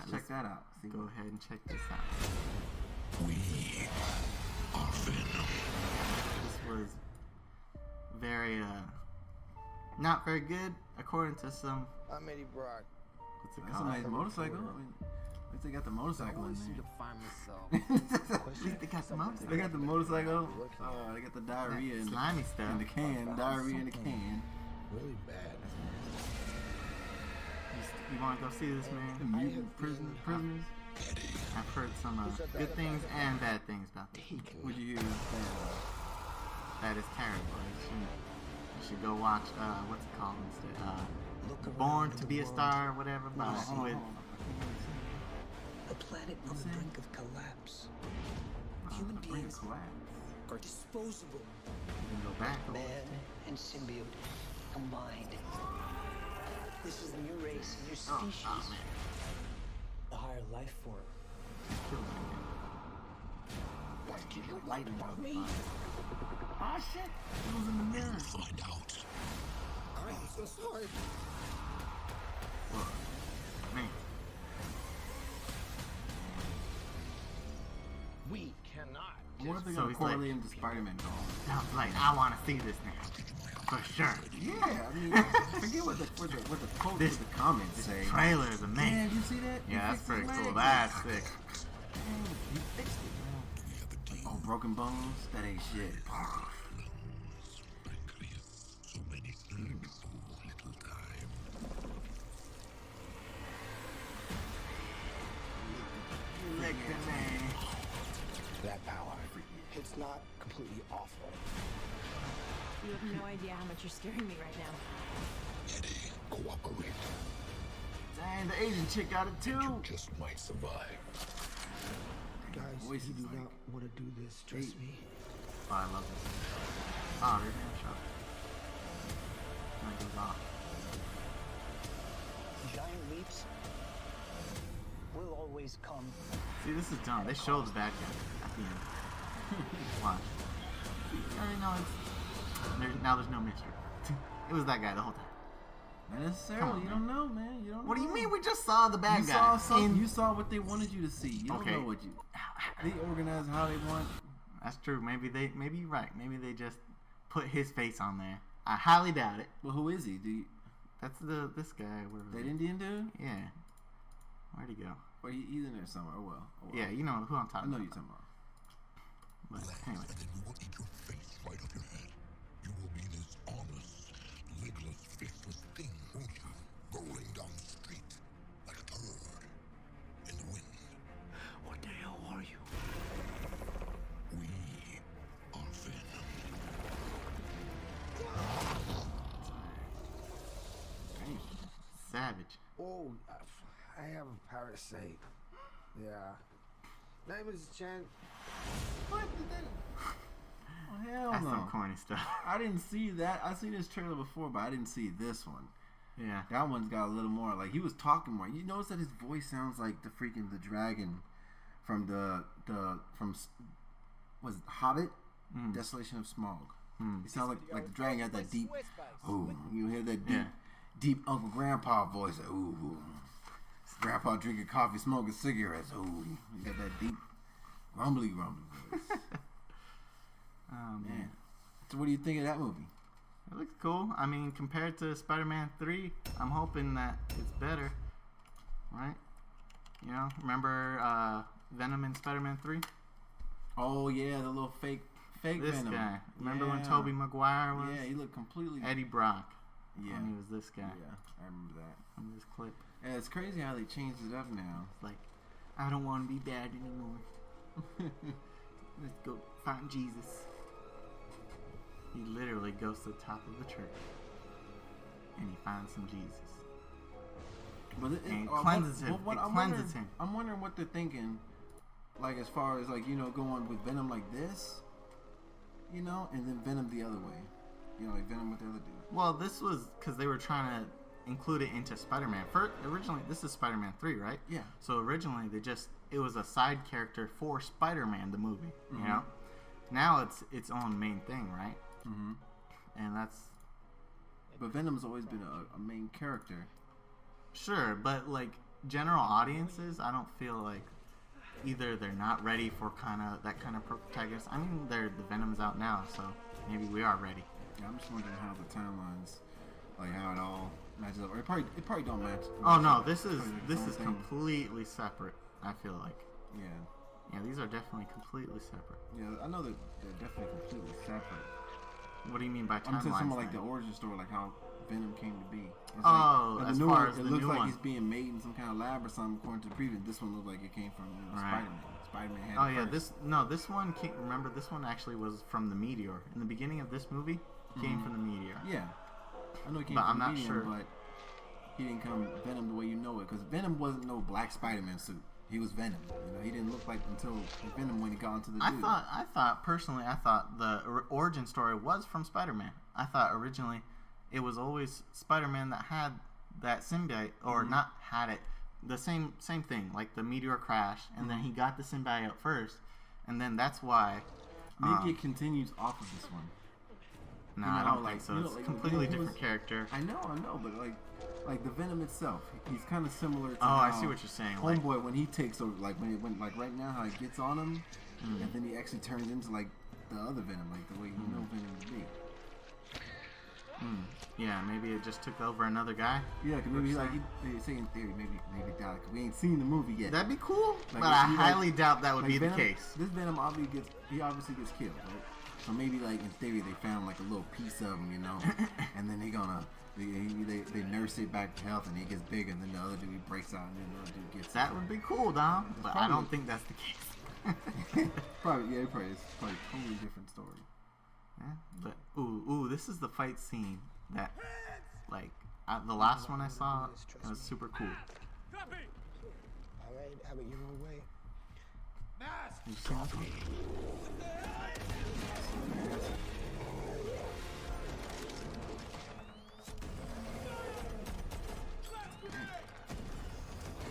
let's check that out. Go ahead and check this out. We are Venom. This was very, not very good, according to some... I'm Eddie Brock. What's it That's a called? nice motorcycle. I mean, at least they got the motorcycle in I seem to there. find myself. At least they got some motorcycle. They got the motorcycle. They got the diarrhea in Slimy stuff. the can. Diarrhea in the can. Really bad. You want to go see this, man? Mutant prisoners. I've heard some good things and bad things about this. Would you hear? That is terrible. You should go watch, what's it called instead? Born to be a Star or whatever, with... A planet on the brink of collapse. Human beings are disposable. You can go back. Man and symbiote combined. This is a new race, a new species. Oh, man. A higher life form. Gotta keep the light above Me? Oh, shit. It was in the mirror. Find out. I'm so sorry. Man. We cannot. I wonder if they're So gonna he's correlate like- him to Spider-Man doll. I was like, I want to see this now. For sure. Yeah, I mean, forget what the quotes, what the comments say. Trailer is Man, amazing. did you see that? Yeah, He that's fixed pretty his cool. leg. That's sick. Man, he fixed it, man. Oh, broken bones? That ain't shit. Lungs, pancreas, so many things, so little time. Lick the man. That power. It's not completely awful. You have no idea how much you're scaring me right now. Eddie, cooperate. Dang, the Asian chick got it You too. just might survive. Guys, Voice you is do like- not want to do this. Trust me. Oh, I love this. Oh, there's that shot. That goes off. Giant leaps will always come. See, this is dumb. They show the bad guy at the end. Watch. You already know now there's no mystery. It was that guy the whole time. Not Come necessarily. on, You don't know, man. You don't. What do you know. mean? We just saw the bad You guy. saw something. in- You saw what they wanted you to see. You don't Okay. know what you. They organize how they want. That's true. Maybe you're right. Maybe they just put his face on there. I highly doubt it. Well, who is he? Do you, That's this guy. Where was that he? Indian dude? Yeah. Where'd he go? Or he's in there somewhere. Oh well. Yeah, you know who I'm I talking know about. you're talking about. But Laugh, anyway. and then we will eat your face right off your head. You will be this armless, legless, faceless thing, won't you? Rolling down the street like a turd in the wind. What the hell are you? We are Venom. Dang. Savage. Oh, I have a parasite. Yeah. Name is Chen. What did that? Oh hell That's some no! corny stuff. I didn't see that. I seen this trailer before, but I didn't see this one. Yeah. That one's got a little more. Like he was talking more. You notice that his voice sounds like the dragon from was it Hobbit? Desolation of Smaug. He sounds like the dragon had that deep. Ooh, you hear that deep, Yeah. deep Uncle Grandpa voice. Like, ooh, Grandpa drinking coffee, smoking cigarettes. Ooh, you got that deep, rumbly voice. Oh man. So what do you think of that movie? It looks cool. I mean, compared to Spider-Man 3, I'm hoping that it's better. Right? You know, remember Venom in Spider-Man 3? Oh yeah, the little fake This Venom. guy. Remember when Yeah. Tobey Maguire was? Yeah, he looked completely. Eddie Brock. Yeah. When he was this guy. Yeah, I remember that. From this clip. Yeah, it's crazy how they changed it up now. It's like, I don't want to be bad anymore. Let's go find Jesus. He literally goes to the top of the church. And he finds some Jesus. But And cleanses him. It cleanses him. I'm wondering what they're thinking, like as far as like going with Venom like this, and then Venom the other way, like Venom with the other dude. Well, this was because they were trying to include it into Spider-Man. Originally, this is Spider-Man 3, right? Yeah. So originally, it was a side character for Spider-Man, the movie. Mm-hmm. You know. Now it's its own main thing, right? Mm-hmm. And that's But Venom's always been a main character. sure, but like general audiences, I don't feel like either they're not ready for that kind of protagonist. I mean, the Venom's out now, so maybe we are ready. Yeah, I'm just wondering how the timelines, like how it all matches up. Or it probably don't match. Oh no, this is completely separate. I feel like. Yeah. Yeah, these are definitely completely separate. Yeah, I know that they're definitely completely separate. What do you mean by timelines? I'm saying something like the origin story, like how Venom came to be. It's as far as the new one. It looks like he's being made in some kind of lab or something according to the previous. This one looked like it came from Spider-Man. Spider-Man had it first. This one came, remember, this one actually was from the meteor. In the beginning of this movie, came from the meteor. Yeah. I know he came but from I'm the not meteor, sure. but he didn't come Venom the way you know it, because Venom wasn't no black Spider-Man suit. He was Venom. You know, he didn't look like until Venom when he got into the dude. I thought the origin story was from Spider-Man. I thought originally it was always Spider-Man that had that symbiote, or not had it. The same thing, like the meteor crash, and then he got the symbiote first, and then that's why. Maybe it continues off of this one. No, I don't think so. It's a completely different character. I know, but like the Venom itself, he's kind of similar to I see what you're saying. Homeboy, when he takes over, like when like right now, how he gets on him, and then he actually turns into like the other Venom, like the way you know Venom to be. Yeah, maybe it just took over another guy. Yeah, cause maybe he's saying theory, maybe died. Cause we ain't seen the movie yet. That'd be cool, like, but I highly doubt that would be Venom, the case. This Venom obviously gets killed, right? So maybe like in theory they found like a little piece of him, you know, and then they nurse it back to health, and he gets bigger, and then the other dude breaks out, and then the other dude gets. That would be cool, Dom, but I don't think that's the case. Probably it's probably a totally different story. Yeah, but this is the fight scene that, like, the last one I saw, it was super cool. All right, have it your own way. You see this one?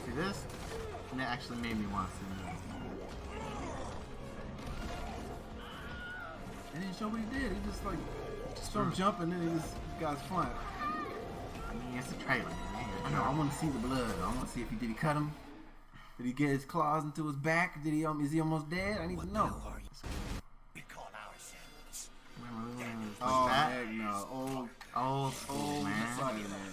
See this? And it actually made me want to see this. And he didn't show what he did. He just like started jumping, and then he just got flying. I mean, it's a trailer, man. I know. I want to see the blood. I want to see if did he cut him. Did he get his claws into his back? Is he almost dead? I need to know. We call ourselves. Oh that? heck no! Old school, man. Spider-Man.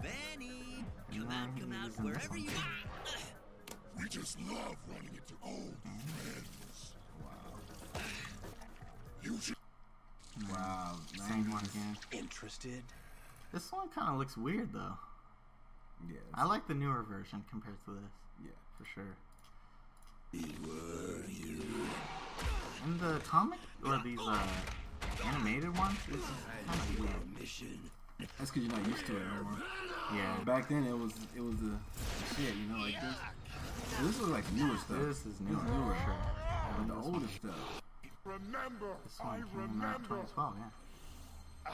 Benny, And come then out, he come out, was in this wherever one. you are. We just love running into old friends. Wow. You should. Wow. Same one again. Interested? This one kind of looks weird, though. Yeah. I like the newer version compared to this. Yeah. For sure. Were you? In the comic, or these animated ones, it's kind of weird. Mission. That's because you're not used to it anymore. Yeah. Back then it was the shit, you know, like this. So this was like newer stuff. This is newer, This is newer. for sure. But the older stuff. Remember, This one came out 2012, yeah. I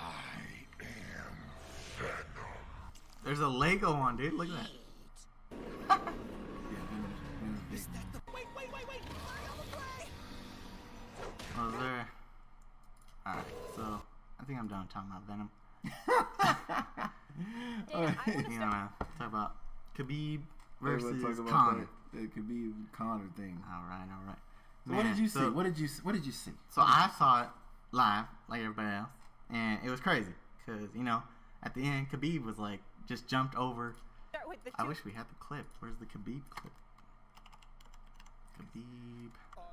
am Venom. There's a Lego one, dude. Look at that. Yeah, Venom's big. Wait. Oh, there. Alright, so I think I'm done talking about Venom. You know, man. Talk about Khabib versus Conor. It could be Conor thing. Alright. So what did you see? What did you see? So I saw it live, like everybody else, and it was crazy because, you know, at the end, Khabib was like, just jumped over. I wish we had the clip. Where's the Khabib clip? Khabib.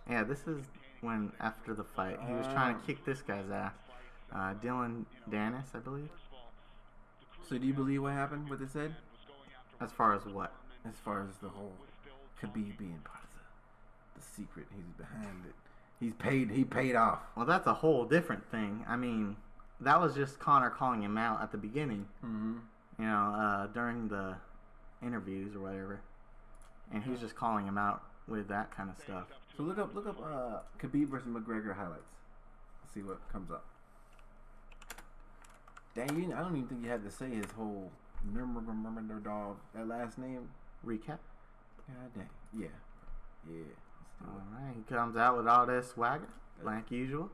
Yeah, this is when, after the fight, he was trying to kick this guy's ass. Dylan Dennis, I believe. So do you believe what happened? What they said? As far as what? As far as the whole Khabib being part of the secret, he's behind it. He paid off. Well, that's a whole different thing. I mean, that was just Conor calling him out at the beginning. Mm-hmm. You know, during the interviews or whatever, and he was just calling him out with that kind of stuff. So look up Khabib versus Mcgregor highlights. Let's see what comes up. Dang, I don't even think you had to say his whole Nurmagomedov, that last name. Recap. God dang. Yeah. Alright, he comes out with all this swagger, like usual.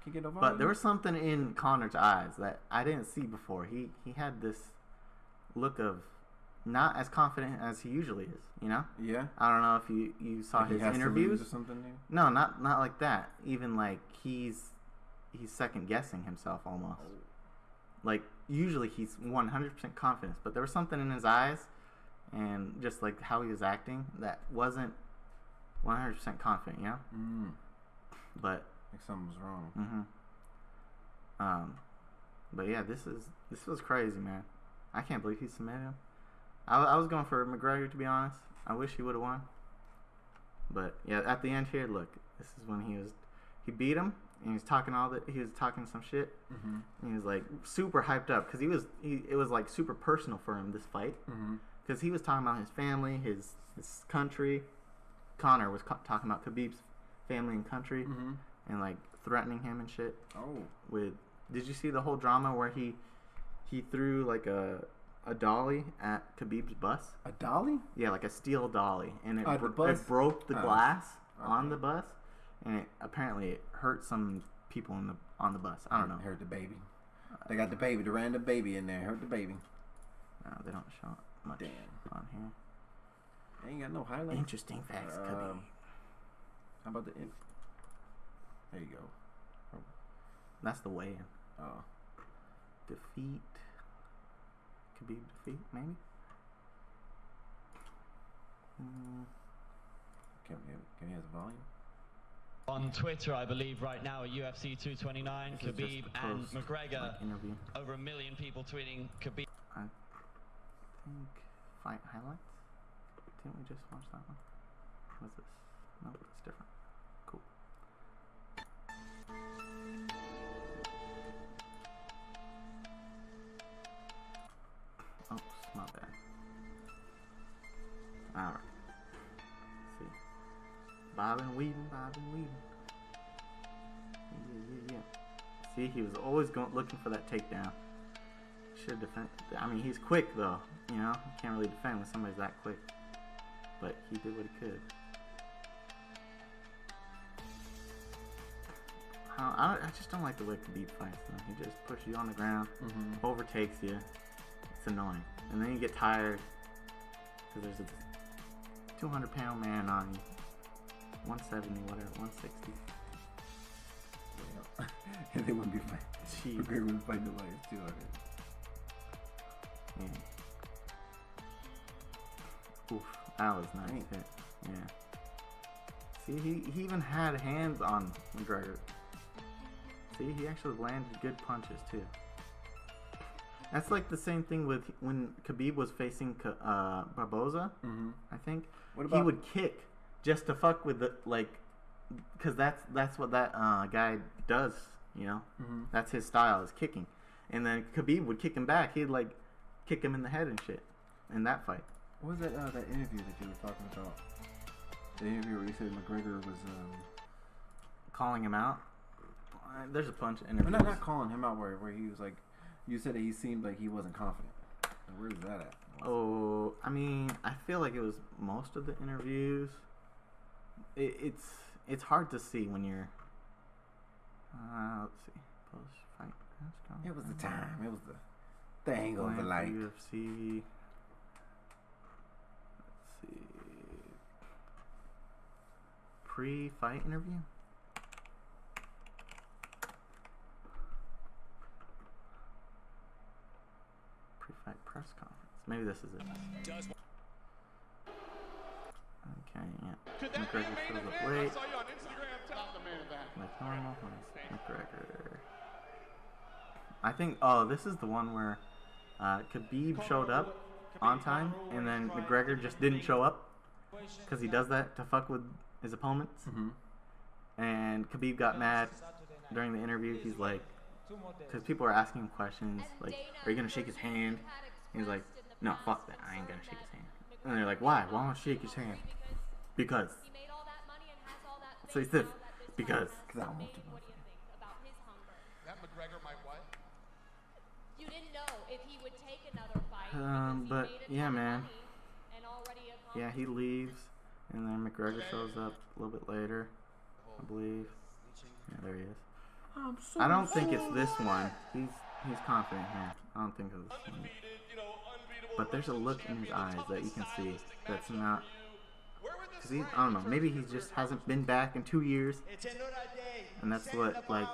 Can't get no But there was something in Conor's eyes that I didn't see before. He had this look of not as confident as he usually is. You know? Yeah. I don't know if you saw Like his he has to interviews lose or something. There? No, not like that. Even like he's second guessing himself almost. Like usually he's 100% confident, but there was something in his eyes and just like how he was acting that wasn't 100% confident, you know? Mm. But Like something was wrong. But yeah, this was crazy, man. I can't believe he submitted him. I was going for McGregor, to be honest. I wish he would have won. But yeah, at the end here, look, this is when he beat him, and he was talking some shit. Mm-hmm. And he was like super hyped up because it was like super personal for him, this fight, because he was talking about his family, his country. Connor was talking about Khabib's family and country, and like threatening him and shit. Did you see the whole drama where he threw like a dolly at Khabib's bus? A dolly? Yeah, like a steel dolly, and it broke the Oh. glass on the bus, and apparently it hurt some people on the bus. I don't know. Hurt the baby. They got the random baby in there. Hurt the baby. No, they don't show much on here. They ain't got no highlights. Interesting facts, Khabib. How about the There you go. That's the weigh-in. Oh. Defeat. Khabib defeat, maybe? Can we have the volume? On Twitter, I believe right now at UFC 229, This is Khabib just a and post, McGregor. like, interview. Over 1 million people tweeting Khabib. I think fight highlights. Didn't we just watch that one? What's this? No, it's different. Cool. Oh, my bad. Alright. See. Bobbing, weaving. Yeah. See, he was always looking for that takedown. Should defend. I mean, he's quick though. You know, you can't really defend when somebody's that quick. But he did what he could. I just don't like the way Khabib fights though. He just pushes you on the ground, overtakes you. It's annoying. And then you get tired because there's a 200-pound man on you. 170, whatever, 160. Yeah, they wouldn't be fighting. Jeez. McGregor wouldn't fight nobody. It's 200. Yeah. Oof, that was nice hit. Yeah. See, he even had hands on McGregor. See, he actually landed good punches too. That's like the same thing with when Khabib was facing Barboza. I think he would kick just to fuck with the because that's what that guy does. You know, that's his style is kicking. And then Khabib would kick him back. He'd like kick him in the head and shit in that fight. What was that interview that you were talking about? The interview where you said McGregor was calling him out. There's a bunch of interviews. not calling him out where he was like, you said that he seemed like he wasn't confident. Where is that at? Oh, I mean, I feel like it was most of the interviews. It's hard to see when you're. Let's see. Post fight. It was the time. It was the angle of the light. UFC. Let's see. Pre-fight interview. Pre-fight press conference. Maybe this is it. Okay, yeah. McGregor shows up late. Like normal. McGregor. I think. Oh, this is the one where Khabib showed up on time, and then McGregor just didn't show up because he does that to fuck with his opponents. And Khabib got mad during the interview. He's like, because people are asking him questions like, "Are you gonna shake his hand?" And he's like, "No, fuck that. I ain't gonna shake his hand." And they're like, "Why? Why won't you shake his hand?" Because. So he said, because I don't want to. That McGregor might what? You didn't know if he would take another fight. But yeah, man. Yeah, he leaves, and then McGregor shows up a little bit later, I believe. Yeah, there he is. I don't think it's this one. He's confident here. I don't think it's this one. Undefeated, unbeatable but there's a look in his eyes that you can see that's not. Cause I don't know, maybe he just hasn't been back in 2 years, and that's what like. I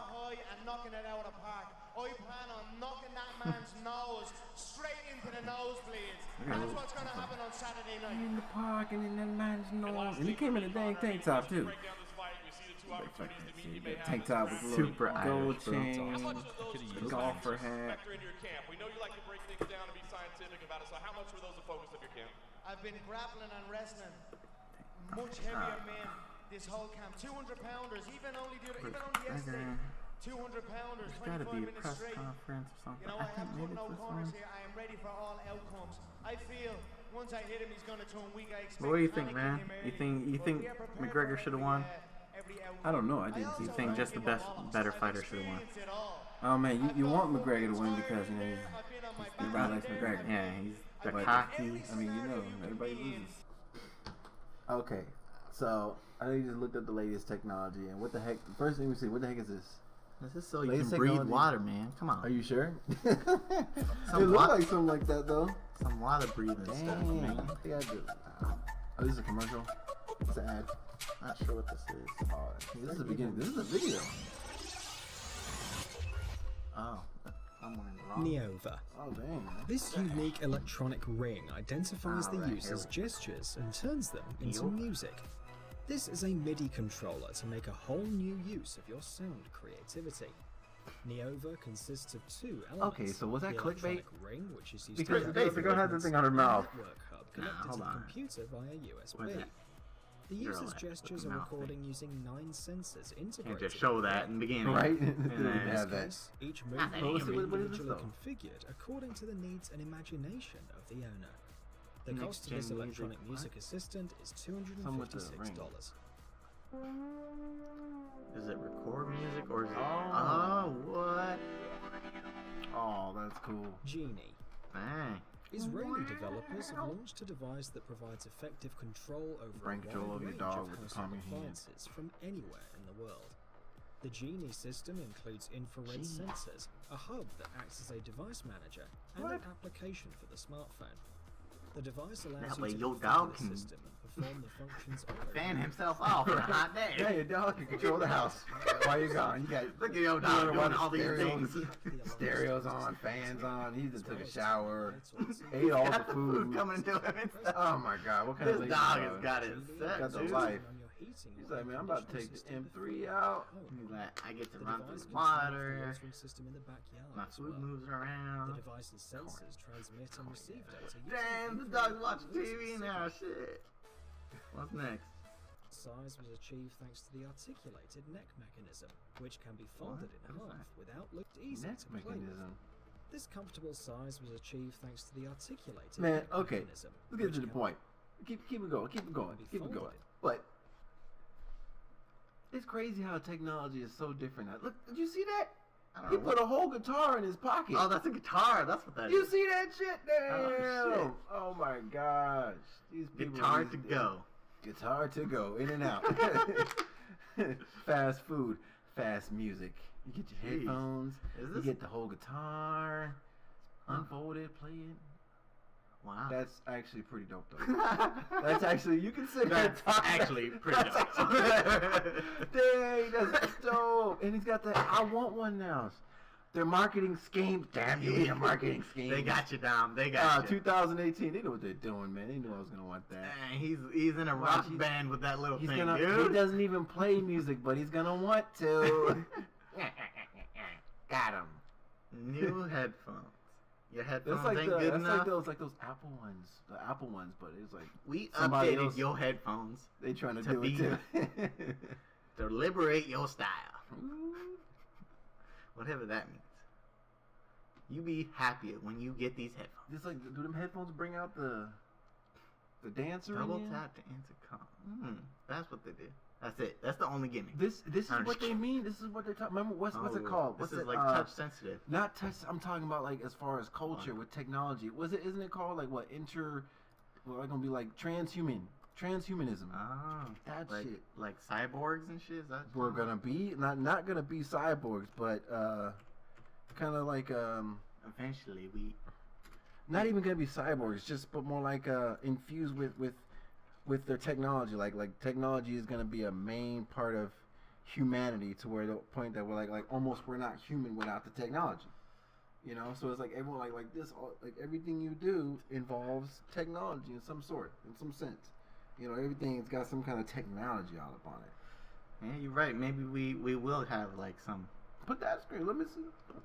plan on knocking that man's nose straight into the nosebleeds. That's what's going to happen on Saturday night. In the park and in that man's nose. And he came in a dang tank top too. Tank top with a little Super gold Irish, bro. chain, golfer hat. We know you like to break things down and be scientific about it, so how much were those the focus of your camp? I've been grappling and wrestling much heavier men this whole camp. 200 pounders, even only yesterday. 200 pounders, There's gotta 25 be a minutes press straight. conference or something. You know, I I think have cut maybe no it's this corners one. here. I am ready for all outcomes. I feel once I hit him, he's gonna turn weak. I expect What do you think, panic in man? him You early, think but we are prepared McGregor for should have won? every outcome. I don't know. I didn't see. You think just the better fighter should have won? Oh man, you want McGregor to win because you know everybody likes McGregor. Yeah, he's the But, cocky. I mean, you know, everybody loses. Okay, so I know you just looked up the latest technology and what the heck? First thing we see, what the heck is this? This is so you Latest can breathe technology. water, man. Come on. Are you sure? Some It looked wa- like something like that though. Some water breathing stuff, Dang. man. They got this. Oh, this is a commercial. It's an ad. Not sure what this is. Oh, this is the beginning. This is a video. Oh, I'm wearing the wrong. Neova. Oh dang. This unique electronic ring identifies the Alright, user's here we gestures and turns them into Yup. music. This is a MIDI controller to make a whole new use of your sound creativity. Neova consists of two elements. Okay, so was that the clickbait? electronic ring, which is used Because to the girl had the thing on her mouth. network hub Nah, connected to hold the on. computer via USB. Where's that The girl user's at with gestures the are mouth thing? recording using 9 sensors Can't integrated. just show that in the beginning. Right? And In then, Yeah, this that. case, each Ah, that movement ain't is real. What is this, individually though? configured according to the needs and imagination of the owner. The Next cost of this gen electronic music, music assistant is Some with the $256. is it record music or is it? Oh. What? Oh, that's cool. Genie. Dang. Israeli developers have launched a device that provides effective control over Brain a control wide over your range dog of with the household palm of your hand. appliances from anywhere in the world. The Genie system includes infrared sensors, a hub that acts as a device manager, and an application for the smartphone. The device allows That you way to your configure dog the can system and perform the functions of a Fan himself off on a hot Yeah, day. your dog can control the house while you're gone. You got Look at your you dog know, doing all these stereos. things. Stereos on, fans on. He just took a shower, ate all the Got the food food. coming to him and stuff. Oh my God, what kind This of lazy dog has got it set, Got the dude. life. He's like, man, I'm about to take the M3 out. He's like, I get to The run device through the controls the water. watering system in the backyard My as food well. moves The around. device's sensors transmit and receive data. using Damn, the infrared dog's watching frequencies. TV now. Shit. What's next? Size was achieved thanks to the articulated neck mechanism, which can be folded in What is half without looking easy Next to play with. mechanism. This comfortable size was achieved thanks to the articulated Man, neck okay. mechanism. Let's get which to the can- point. Keep it going. Keep it going. Keep it going. But it's crazy how technology is so different now. Look, did you see that? I don't He know. put a whole guitar in his pocket. Oh, that's a guitar. That's what that You is. see that shit? Damn. shit. Oh my gosh. These people Guitar these- to go. Guitar to go. In and out. Fast food. Fast music. You get your Jeez. headphones. Is You this? get the whole guitar. Huh. Unfolded. Play it. Wow. That's actually pretty dope though. That's actually, you can sit there and That's talk. actually pretty That's dope. actually- Dang, that's dope. And he's got that. I want one now. Their marketing scheme. Damn you, their marketing scheme. They got you down. They got you. 2018. They know what they're doing, man. They knew I was gonna want that. Dang, he's in a Watch, rock he's- band with that little He's thing, gonna. dude. He doesn't even play music, but he's gonna want to. Got him. New headphones. Your headphones That's like ain't the, good that's enough. like those Apple ones. The Apple ones, but it's like We somebody updated else- your headphones they trying to To do be- it too. to liberate your style. Whatever that means. You be happier when you get these headphones. Just like, do them headphones bring out the dancer? Double in you? tap to answer call. That's what they do. That's it. That's the only gimmick. This is I'm what just they mean. This is what they talk. Remember what's it Oh, called? This What's is it? like touch sensitive. Not touch. I'm talking about like as far as culture with technology. Isn't it called like what Well, it's gonna be like transhumanism. Oh, That like, shit. like cyborgs and shit. Is that We're gonna be not gonna be cyborgs, but kind of like eventually we. not even gonna be cyborgs, just but more like infused with their technology. Like technology is gonna be a main part of humanity to where the point that we're like almost we're not human without the technology. You know, so it's like everyone like this, like everything you do involves technology in some sort, in some sense. You know, everything's got some kind of technology all up on it. Yeah, you're right. Maybe we will have like some. Put that screen. Let me see.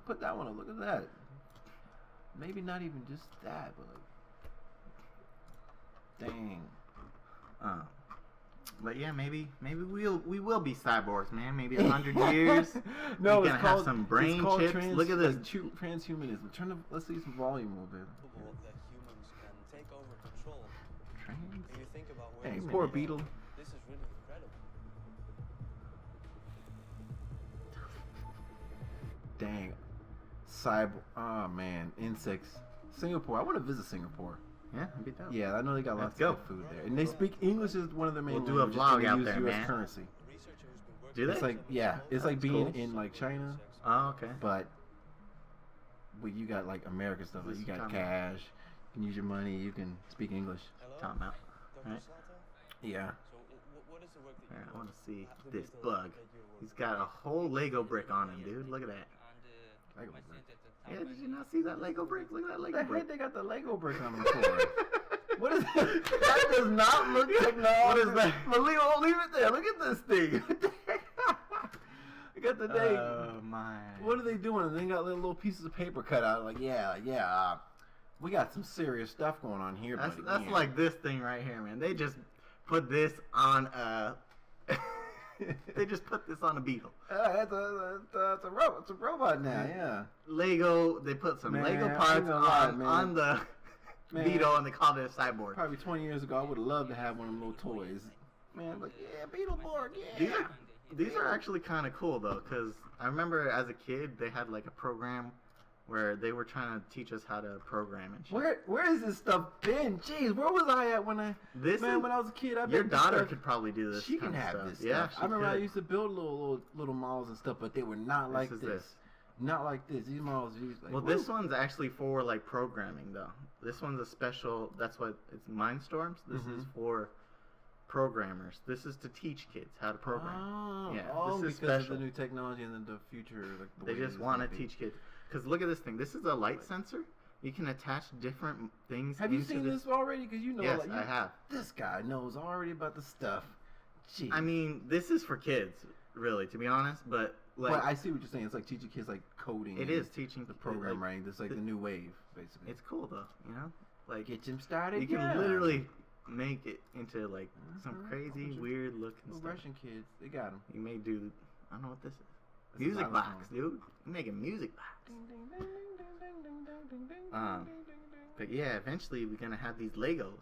Put that one up. Look at that. Maybe not even just that, but like, dang. But yeah, maybe we will be cyborgs, man. Maybe 100 years. No, we're it's gonna called have some brain chips. Look at this. Transhumanism. Let's see some volume a little bit. That humans can take over control. Trans. If you think about where Hey, this poor is, beetle. This is really incredible. Dang. Cyber. Oh man, insects. Singapore. I want to visit Singapore. Yeah, that'd be dope. Yeah, I know they got lots Let's go. of good food there, and they speak English is one of their main We'll do a languages, vlog and they out use there, US man. currency. Do they? It's like it's like That's being cool. in like China, Oh, okay. but you got like American stuff. Like you got Time cash, you can use your money, you can speak English. Time out. Right. Yeah. So, what is the work that Yeah, you I want to see do? this bug. He's got a whole Lego brick on him, dude. Look at that. Lego brick. Yeah, did you not see that Lego brick? Look at that Lego The brick. heck they got the Lego brick on them for? What is that? That does not look technology. What is that? But leave it there. Look at this thing. I got the thing. Oh my. What are they doing? They got little pieces of paper cut out. Like, we got some serious stuff going on here, buddy. That's Yeah. like this thing right here, man. They just put this on they just put this on a beetle. It's a robot. It's a robot now. Yeah. Lego. They put some Man, Lego I ain't parts gonna lie, man. on the Man. beetle, and they called it a cyborg. Probably 20 years ago, I would have loved to have one of them little toys. Man, like, yeah, Beetleborg, yeah. These are actually kind of cool though, because I remember as a kid they had like a program where they were trying to teach us how to program and shit. Where has this stuff been? Jeez, where was I at when I when I was a kid? I Your bet this daughter stuff- could probably do this. She can kind of have stuff. this Yeah, stuff. I remember I could. used to build little models and stuff, but they were not like is this. Not like this. These models used like. Well, what? this one's actually for like programming though. This one's a special. That's what it's Mindstorms. This is for programmers. This is to teach kids how to program. Oh, Yeah, oh, this is because special. of the new technology and then the future. Like, the They way just it's want to gonna be. teach kids. Because look at this thing. This is a light sensor. You can attach different things. Have you into seen this already? Because you know, Yes, like, I have. This guy knows already about the stuff. Jeez. I mean, this is for kids, really, to be honest. But like, But I see what you're saying. It's like teaching kids like coding. it and is teaching the program like, writing. This is like the new wave, basically. It's cool though, you know. Like Get them started. you can yeah. literally make it into like some Mhm. crazy, Bunch of weird looking Little stuff. Russian kids, they got them. You may do. I don't know what this is. This is Music xylophone. box, dude. You're making music box. But yeah, eventually we're gonna have these Legos,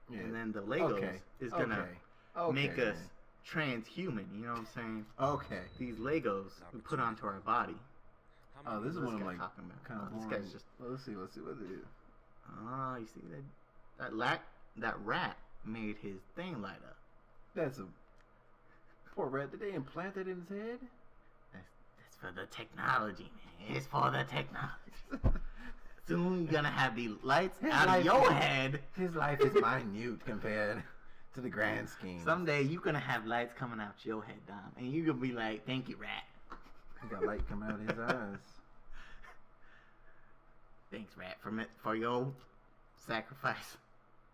Yeah. and then the Legos Okay. is gonna Okay, make man. us transhuman. You know what I'm saying? Okay. These Legos we put onto our body. Oh, this is What's one of guy like talking about? kind of Oh, this boring. guy's just. Well, let's see what it is. Ah, you see that rat made his thing light up. That's a poor rat. Did they implant that in his head? That's for the technology, man. It's for the technology. Soon you're gonna have the lights His out life of your is- head. His life is minute compared to the grand scheme. Someday you're gonna have lights coming out your head, Dom, and you're gonna be like, "Thank you, rat." He got light coming out of his eyes. Thanks, rat, for your sacrifice.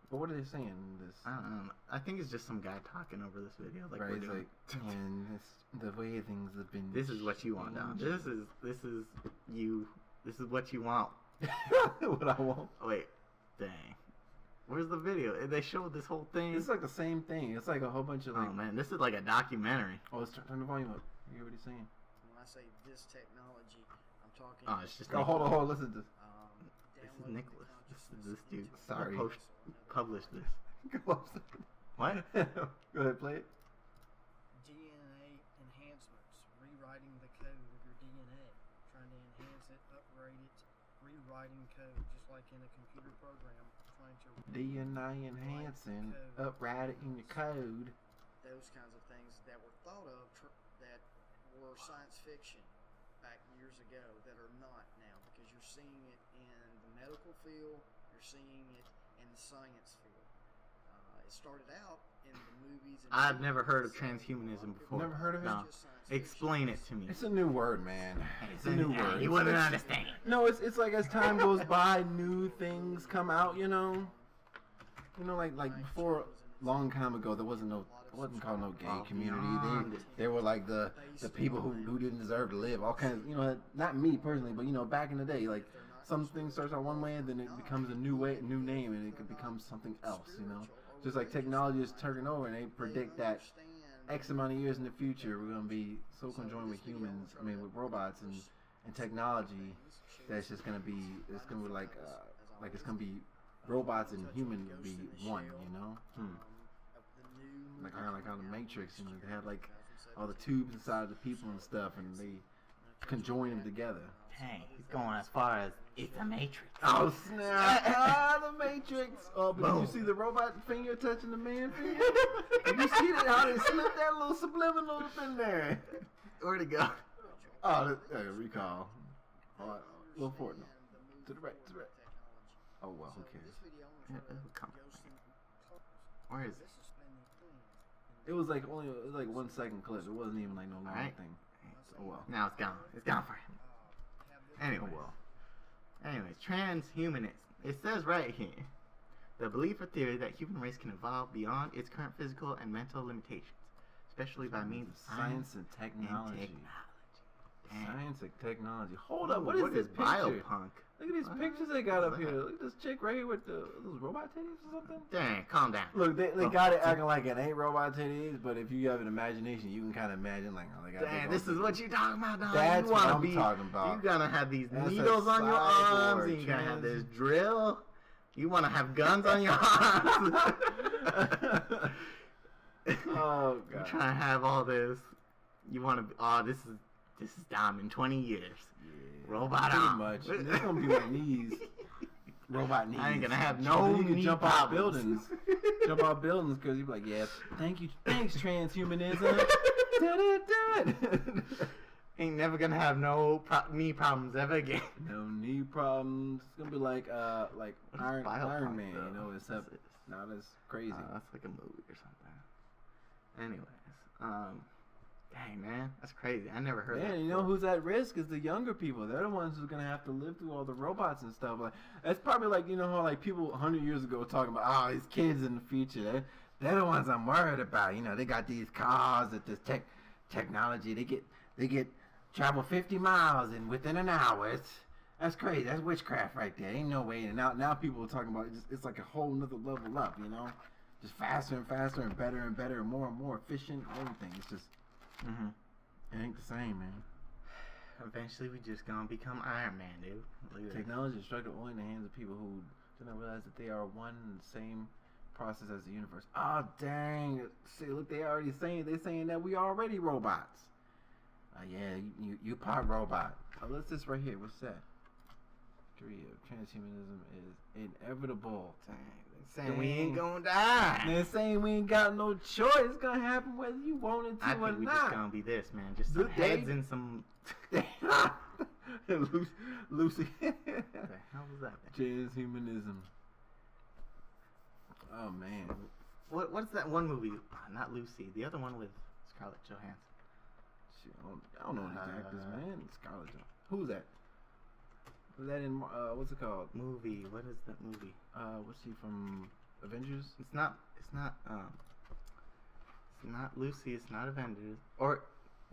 But what are they saying in this? I don't know. I think it's just some guy talking over this video, like Right, we're he's doing. like, and it's the way things have been. This is what you want, Dom. This is you. This is what you want. What I want. Oh, wait, dang. Where's the video? They showed this whole thing. It's like the same thing. It's like a whole bunch of like. Oh man, this is like a documentary. Oh, let's turn the volume up. You hear what he's saying? When I say this technology, I'm talking. Oh, it's just. Oh, hold on, listen to this. This is Nicholas. This dude. Sorry. Published this. Go on. What? Go ahead, play it. DNA enhancements, rewriting the code of your DNA, trying to enhance it, upgrade it, rewriting code, just like in a computer program, trying to DNA enhancing, upwriting your code. those kinds of things that were thought of that were science fiction back years ago that are not now, because you're seeing it in the medical field, You're seeing it in the science field. It started out in the movies. And I've never heard of transhumanism before. Never heard of it? No. Explain it to me. It's a new word, man. It's a new word. You wouldn't understand. No, it's like as time goes by, new things come out. You know, like before, long time ago, there wasn't called no gay community. They were like the people who didn't deserve to live. All kinds, not me personally, but back in the day, like something starts out one way and then it becomes a new name, and it could become something else. Just like technology is turning over, and they predict that X amount of years in the future, we're gonna be so conjoined with humans. With robots and technology, that it's gonna be like it's gonna be robots and human be one. Like how the Matrix, they had like all the tubes inside the people and stuff, and they conjoin them together. Dang, he's going as far as it's a Matrix. Oh snap! The Matrix. Oh, but did you see the robot finger touching the man finger? Did you see that? How they slipped that little subliminal up in there? Where'd it go? Oh, recall. Oh, little Fortnite. To the right. Oh well, who cares? Come on. Where is it? It was like 1 second clip. It wasn't even like no long thing. So, oh well. Now it's gone. It's gone for him. Anyways, transhumanism. It says right here, the belief or theory that human race can evolve beyond its current physical and mental limitations, especially by means of science and technology. Science and technology. Hold Ooh, up, what is this picture? Biopunk? Look at these pictures they got up here. Look at this chick right here with those robot titties or something. Dang, calm down. Look, they got it acting like it ain't robot titties, but if you have an imagination, you can kind of imagine like, oh, they got. Dang, this is what you talking about, dog. That's what I'm talking about. You gotta have these needles on your arms, and you gotta have this drill. You wanna have guns on your arms. Oh God. You're trying to have all this. You wanna? Oh, this is dumb. In 20 years. Robot arm. Much. It's gonna be my knees. Robot knees. I ain't gonna have no you can knee jump problems. off buildings. Jump off buildings because you're like, yeah, thanks transhumanism. Ain't never gonna have no knee problems ever again. No knee problems. It's gonna be like Iron Man, though? except not as crazy. That's like a movie or something. Anyways, dang, man, that's crazy. I never heard that. Man, you know who's at risk is the younger people. They're the ones who's gonna have to live through all the robots and stuff. Like that's probably like how like people 100 years ago were talking about these kids in the future. They're the ones I'm worried about. They got these cars with this technology. They get travel 50 miles and within an hour. That's crazy. That's witchcraft right there. Ain't no way. And now people are talking about it's like a whole nother level up. Just faster and faster and better and more efficient. Everything. It's just. It ain't the same, man. Eventually, we just gonna become Iron Man, dude. Technology is structured only in the hands of people who do not realize that they are one and the same process as the universe. Oh, dang. See, look, they're saying that we already robots. Yeah, you part robot. Let's this right here. What's that? Transhumanism is inevitable. Dang. Saying we ain't gonna die. They're saying we ain't got no choice. It's gonna happen whether you want it to or not. I think we just gonna be this, man. Just some heads and some. Lucy. What the hell was that? Transhumanism. Oh man. What's that one movie? Not Lucy. The other one with Scarlett Johansson. I don't know these actors, man. Scarlett Johansson. Who's that? Was that in what's it called? Movie. What is that movie? What's she from? Avengers? It's not Lucy. It's not Avengers. Or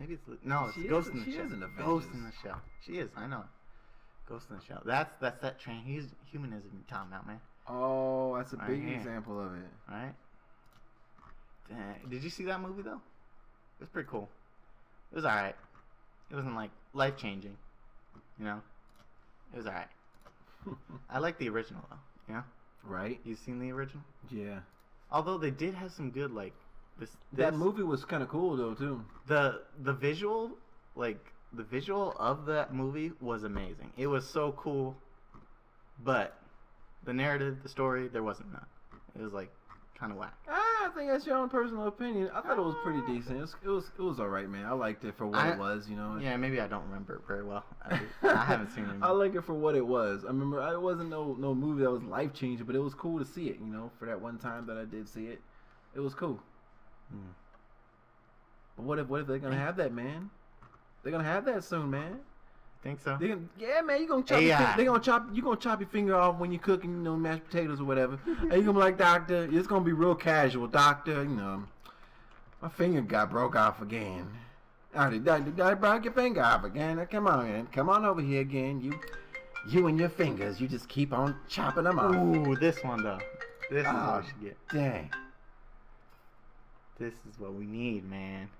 maybe it's it's Ghost in the Shell. She is an Avengers. Ghost in the Shell. She is. I know. Ghost in the Shell. That's that transhumanism you're talking about, man. Oh, that's a big example of it. Right. Dang. Did you see that movie though? It was pretty cool. It was alright. It wasn't like life changing. It was alright. I like the original though. Yeah. Right. You seen the original? Yeah. Although they did have some good that movie was kind of cool though too. The visual of that movie was amazing. It was so cool, but the narrative, the story, there wasn't none. It was like kind of whack. I think that's your own personal opinion. I thought it was pretty decent. It was all right, man. I liked it for what it was, you know. Yeah, maybe I don't remember it very well. I haven't seen it. I like it for what it was. I remember it wasn't no movie that was life changing, but it was cool to see it. You know, for that one time that I did see it, it was cool. But what if they're gonna have that, man? They're gonna have that soon, man. Think so? Yeah, man. You gonna chop? You gonna chop your finger off when you're cooking, you know, mashed potatoes or whatever. And you gonna be like, doctor, it's gonna be real casual, doctor. You know, my finger got broke off again. Doctor, broke your finger off again. Now, come on, man. Come on over here again. You and your fingers, you just keep on chopping them off. Ooh, this one though. This is what we should get. Dang. This is what we need, man.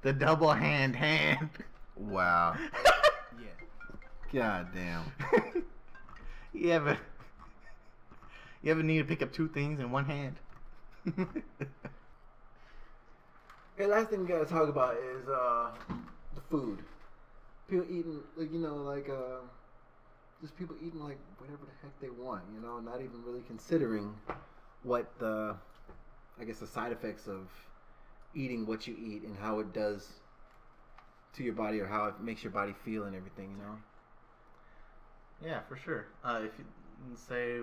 The double hand. Wow. Yeah. God damn. You ever need to pick up two things in one hand? Okay, last thing we gotta talk about is the food. People eating, like, you know, like just people eating like whatever the heck they want, you know, not even really considering what the side effects of eating what you eat and how it does to your body, or how it makes your body feel and everything, you know. Yeah, for sure. If you say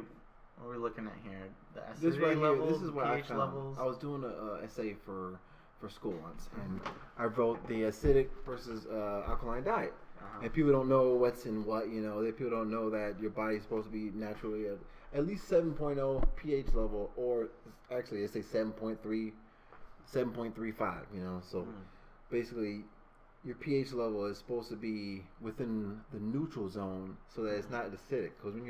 what we're looking at here, the This acidity right levels, here, this is what pH I found. levels. I was doing a essay for school once, and I wrote the acidic versus alkaline diet. And people don't know what's in what, you know. People don't know that your body's supposed to be naturally at least 7.0 pH level, or actually they say 7.3, 7.35, you know. So basically your pH level is supposed to be within the neutral zone so that it's not acidic. Because when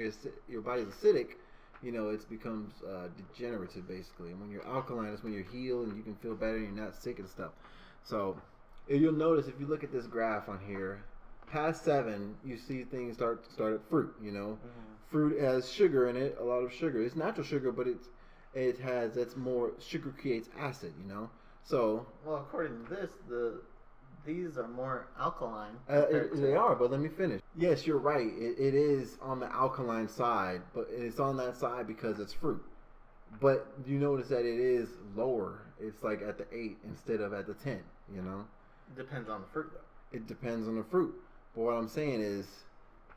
your body's acidic, you know, it becomes degenerative basically. And when you're alkaline, it's when you're healed and you can feel better and you're not sick and stuff. So you'll notice if you look at this graph on here, past 7, you see things start at fruit, you know. Fruit has sugar in it, a lot of sugar. It's natural sugar, but that's more, sugar creates acid, you know. So, well, according to this, these are more alkaline. They are, but let me finish. Yes, you're right. It is on the alkaline side, but it's on that side because it's fruit. But you notice that it is lower. It's like at the 8 instead of at the 10, you know. Depends on the fruit, though. It depends on the fruit. But what I'm saying is,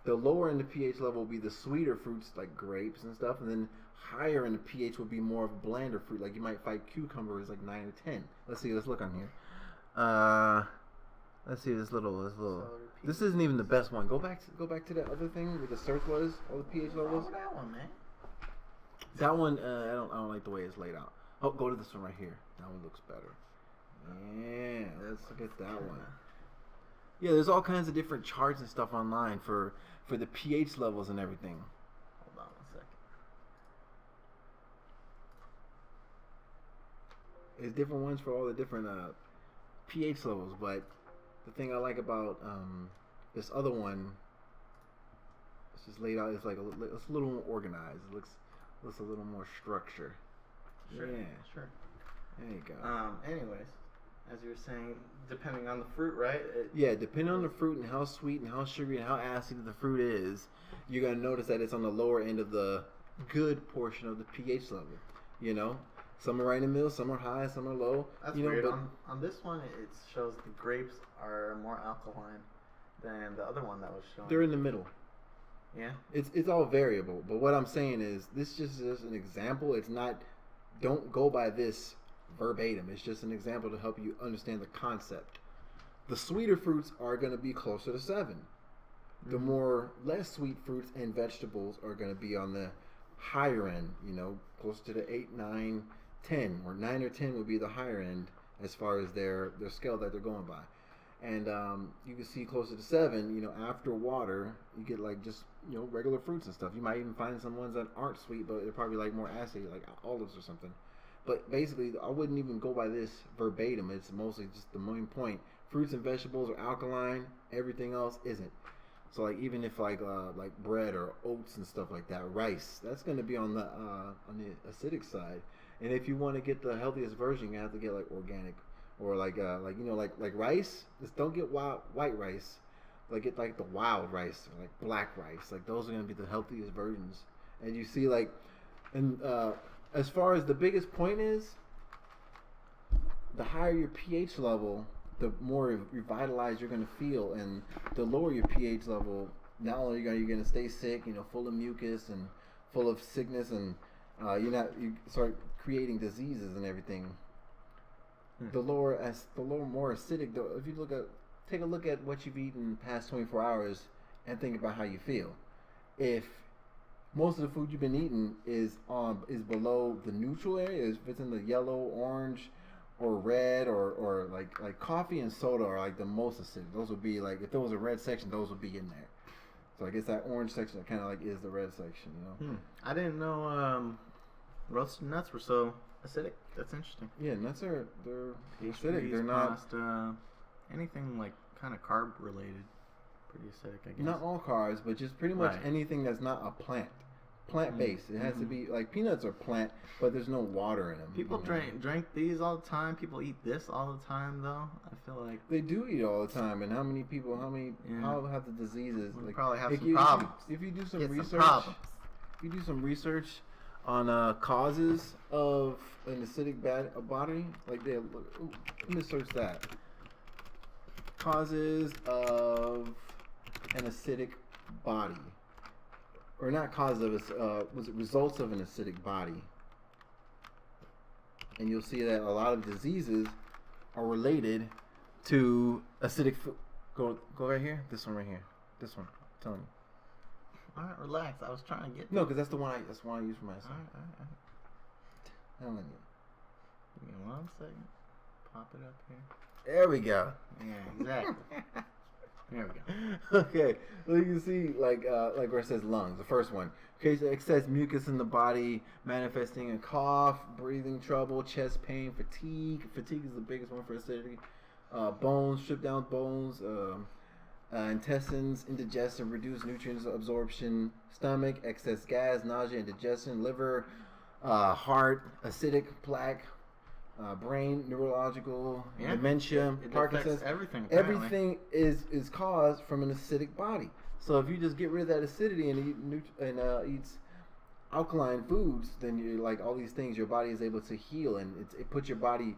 the lower in the pH level will be the sweeter fruits like grapes and stuff, and then higher in the pH will be more of blander fruit. Like you might find cucumbers like 9 or 10. Let's see. Let's look on here. Let's see this little. This isn't even the best one. Go back to that other thing where the search was, all the pH levels. Oh, that one, man. That one, I don't like the way it's laid out. Oh, go to this one right here. That one looks better. Yeah, let's look at that one. Yeah, there's all kinds of different charts and stuff online for the pH levels and everything. Hold on 1 second. There's different ones for all the different pH levels, but the thing I like about this other one, it's just laid out. It's like it's a little more organized. It looks a little more structured. Sure. Yeah, sure. There you go. Anyways, as you were saying, depending on the fruit, right? Yeah, depending on the fruit and how sweet and how sugary and how acid the fruit is, you're gonna notice that it's on the lower end of the good portion of the pH level. You know, some are right in the middle, some are high, some are low. That's you know, weird. but On this one, it shows the grapes are more alkaline than the other one that was showing. they're in the middle. Yeah. It's all variable, but what I'm saying is this just is an example. It's not. Don't go by this verbatim. It's just an example to help you understand the concept. The sweeter fruits are going to be closer to 7. The more less sweet fruits and vegetables are going to be on the higher end, you know, closer to the 8, 9, 10, or 9 or 10 would be the higher end as far as their scale that they're going by. And you can see closer to 7, you know, after water, you get like just, you know, regular fruits and stuff. You might even find some ones that aren't sweet, but they're probably like more acid, like olives or something. But basically, I wouldn't even go by this verbatim. It's mostly just the main point. Fruits and vegetables are alkaline. Everything else isn't. So like even if like bread or oats and stuff like that, rice, that's going to be on the acidic side. And if you want to get the healthiest version, you have to get like organic or like you know like rice. Just don't get white rice. Like get like the wild rice or like black rice. Like those are going to be the healthiest versions. And you see like And as far as the biggest point is, the higher your pH level, the more revitalized you're going to feel, and the lower your pH level, not only are you going to stay sick, full of mucus and full of sickness, and you start creating diseases and everything. The more acidic, if you take a look at what you've eaten in the past 24 hours and think about how you feel. If most of the food you've been eating is below the neutral area, if it's in the yellow, orange, or red, or like coffee and soda are like the most acidic. Those would be like, if there was a red section, those would be in there. So I guess that orange section kind of like is the red section, I didn't know roasted nuts were so acidic. That's interesting. Yeah, nuts they're acidic. They're not anything like kind of carb related. Pretty acidic, I guess. Not all carbs, but just pretty much anything that's not a plant based. It has to be like peanuts are plant, but there's no water in them. People drink these all the time. People eat this all the time, though. I feel like they do eat all the time. And how many people? How have the diseases? Like, probably have some problems. If you do some research, if you do some research on causes of an acidic body, like let me search that. Causes of an acidic body, or not causes of was it results of an acidic body? And you'll see that a lot of diseases are related to acidic food. Go right here. This one right here. This one. I'm telling you. All right, relax. I was trying to get. No, because that's the one I use for myself. All right. Telling you. Give me 1 second. Pop it up here. There we go. Yeah, exactly. There we go. Okay, so you can see like where it says lungs, the first one. Creates excess mucus in the body, manifesting in cough, breathing trouble, chest pain, fatigue. Fatigue is the biggest one for acidity. Bones, stripped down bones, intestines, indigestion, reduced nutrients absorption, stomach, excess gas, nausea, indigestion, liver, heart, acidic plaque, brain, neurological, dementia, it Parkinson's. Everything. Everything is caused from an acidic body. So if you just get rid of that acidity and eats alkaline foods, then you're like all these things. Your body is able to heal, and it puts your body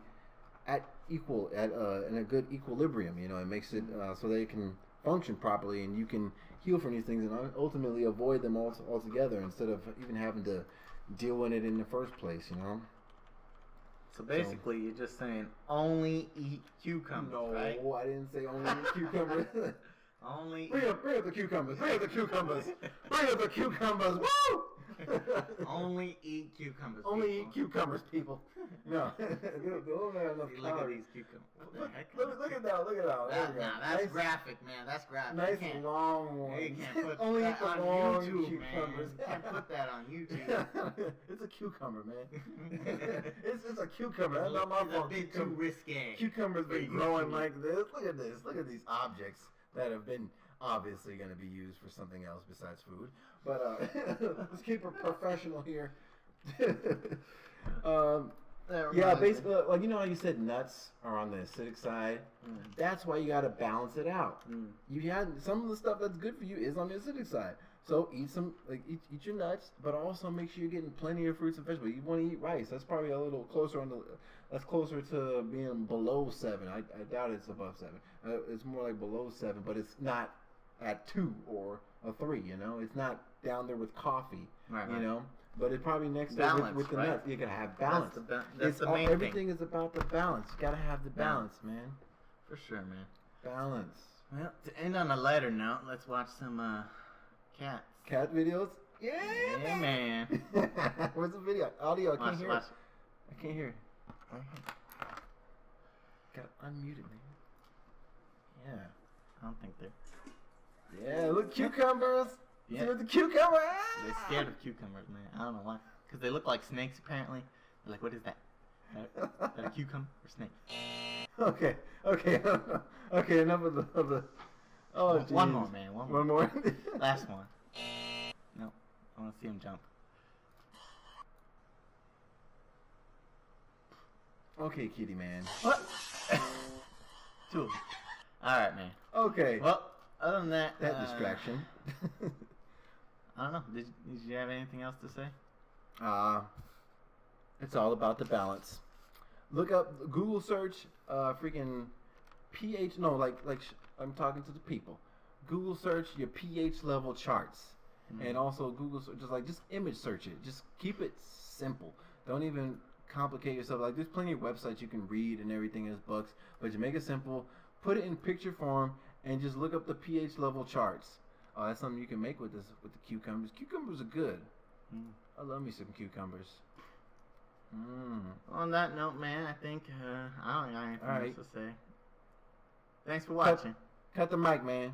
in a good equilibrium. It makes it so that it can function properly, and you can heal from these things and ultimately avoid them altogether instead of even having to deal with it in the first place. So basically, you're just saying only eat cucumbers, right? No, I didn't say only eat cucumbers. Bring up the cucumbers. Bring up the cucumbers. Bring up the cucumbers. Woo! Only eat cucumbers. Only eat cucumbers, people. No. Look at these cucumbers. Look at that. That's graphic, man. That's graphic. Nice and long ones. You can't put only that eat the on long YouTube, cucumbers. man. You can't put that on YouTube. It's a cucumber, man. it's a cucumber. That's not my fault. It's a bit too risque. Cucumbers been growing like this. Look at this. Look at these objects that have been obviously going to be used for something else besides food. But let's keep it professional here. Basically, like how you said nuts are on the acidic side. That's why you got to balance it out. You had some of the stuff that's good for you is on the acidic side. So eat eat your nuts, but also make sure you're getting plenty of fruits and vegetables. You want to eat rice. That's probably a little closer that's closer to being below 7. I doubt it's above 7. It's more like below 7, but it's not at 2 or a 3. It's not down there with coffee. Right. But it's probably next to with the nuts. You gotta have balance. That's the main everything is about the balance. You gotta have the balance, man. For sure, man. Balance. Well, to end on a lighter note, let's watch some cats. Cat videos? Yeah, man. Where's the video? Audio. I can't hear. Watch. I can't hear. Got unmuted, man. Yeah. I don't think they're. Yeah, look, cucumbers. Yeah. See what the cucumber. They're scared of cucumbers, man. I don't know why. Because they look like snakes, apparently. They're like, what is that? Is that a cucumber or snake? Okay. Enough of the. Oh, geez. One more, man. One more. Last one. No, I want to see him jump. Okay, kitty man. What? 2 of them. All right, man. Okay. Well, other than that, distraction. I don't know. Did you have anything else to say? It's all about the balance. Look up, Google search, freaking pH. No, I'm talking to the people. Google search your pH level charts, and also Google search, just image search it. Just keep it simple. Don't even complicate yourself. Like, there's plenty of websites you can read and everything as books, but you make it simple. Put it in picture form and just look up the pH level charts. Oh, that's something you can make with the cucumbers. Cucumbers are good. I love me some cucumbers. On that note, man, I think I don't got anything All else right. to say. Thanks for watching. Cut the mic, man.